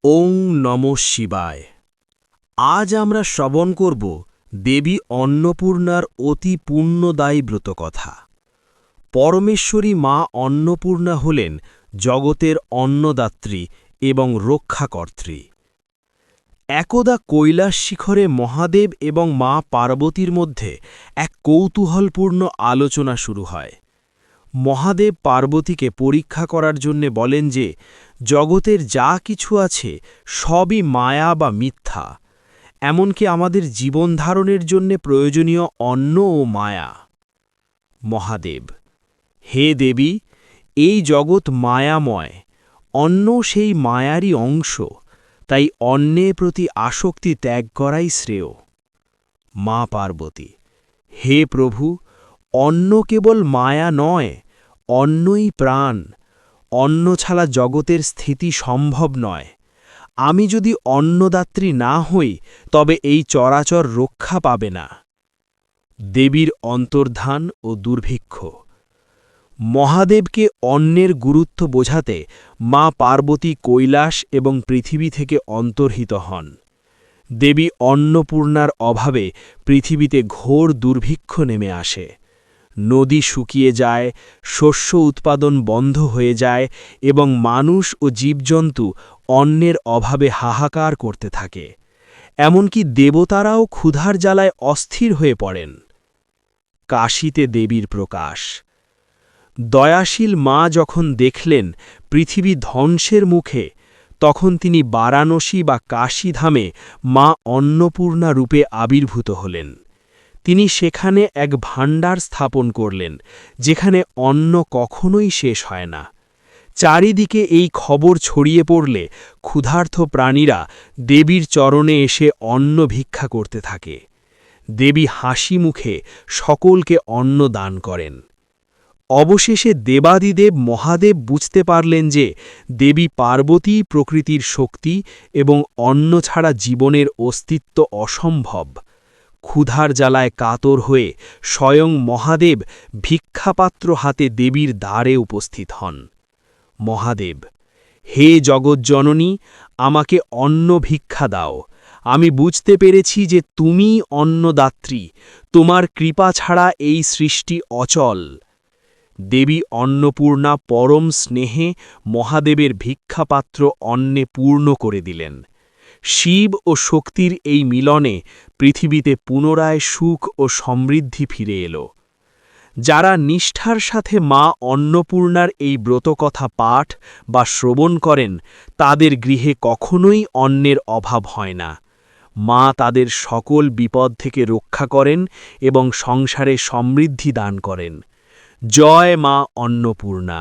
ওং নমঃ শিবায়। আজ আমরা শ্রবণ করব দেবী অন্নপূর্ণার অতি পুণ্যদায়ী ব্রতকথা। পরমেশ্বরী মা অন্নপূর্ণা হলেন জগতের অন্নদাত্রী এবং রক্ষাকর্ত্রী। একদা কৈলাস শিখরে মহাদেব এবং মা পার্বতীর মধ্যে এক কৌতূহলপূর্ণ আলোচনা শুরু হয়। মহাদেব পার্বতীকে পরীক্ষা করার জন্য বলেন যে জগতের যা কিছু আছে সবই মায়া বা মিথ্যা, এমনকি আমাদের জীবনধারণের জন্য প্রয়োজনীয় অন্ন ও মায়া। মহাদেব: হে দেবী, এই জগৎ মায়াময়, অন্ন সেই মায়ারই অংশ, তাই অন্নের প্রতি আসক্তি ত্যাগ করাই শ্রেয়। মা পার্বতী: হে প্রভু, অন্ন কেবল মায়া নয়, অন্নই প্রাণ, অন্ন ছাড়া জগতের স্থিতি সম্ভব নয়। আমি যদি অন্নদাত্রী না হই তবে এই চরাচর রক্ষা পাবে না। দেবীর অন্তর্ধান ও দুর্ভিক্ষ। মহাদেবকে অন্নের গুরুত্ব বোঝাতে মা পার্বতী কৈলাস এবং পৃথিবী থেকে অন্তর্হিত হন। দেবী অন্নপূর্ণার অভাবে পৃথিবীতে ঘোর দুর্ভিক্ষ নেমে আসে। নদী শুকিয়ে যায়, শস্য উৎপাদন বন্ধ হয়ে যায় এবং মানুষ ও জীবজন্তু অন্নের অভাবে হাহাকার করতে থাকে। এমনকি দেবতারাও ক্ষুধার জ্বালায় অস্থির হয়ে পড়েন। কাশীতে দেবীর প্রকাশ। দয়াশীল মা যখন দেখলেন পৃথিবী ধ্বংসের মুখে, তখন তিনি বারাণসী বা কাশীধামে মা অন্নপূর্ণা রূপে আবির্ভূত হলেন। তিনি সেখানে এক ভাণ্ডার স্থাপন করলেন, যেখানে অন্ন কখনোই শেষ হয় না। চারিদিকে এই খবর ছড়িয়ে পড়লে ক্ষুধার্ত প্রাণীরা দেবীর চরণে এসে অন্ন ভিক্ষা করতে থাকে। দেবী হাসি মুখে সকলকে অন্ন দান করেন। অবশেষে দেবাদিদেব মহাদেব বুঝতে পারলেন যে দেবী পার্বতী প্রকৃতির শক্তি এবং অন্ন ছাড়া জীবনের অস্তিত্ব অসম্ভব। ক্ষুধার জ্বালায় কাতর হয়ে স্বয়ং মহাদেব ভিক্ষাপাত্র হাতে দেবীর দ্বারে উপস্থিত হন। মহাদেব: হে জগজ্জননী, আমাকে অন্ন ভিক্ষা দাও। আমি বুঝতে পেরেছি যে তুমিই অন্নদাত্রী, তোমার কৃপা ছাড়া এই সৃষ্টি অচল। দেবী অন্নপূর্ণা পরম স্নেহে মহাদেবের ভিক্ষাপাত্র অন্নে পূর্ণ করে দিলেন। শিব ও শক্তির এই মিলনে পৃথিবীতে পুনরায় সুখ ও সমৃদ্ধি ফিরে এলো। যারা নিষ্ঠার সাথে মা অন্নপূর্ণার এই ব্রতকথা পাঠ বা শ্রবণ করেন, তাদের গৃহে কখনোই অন্নের অভাব হয় না। মা তাদের সকল বিপদ থেকে রক্ষা করেন এবং সংসারে সমৃদ্ধি দান করেন। জয় মা অন্নপূর্ণা।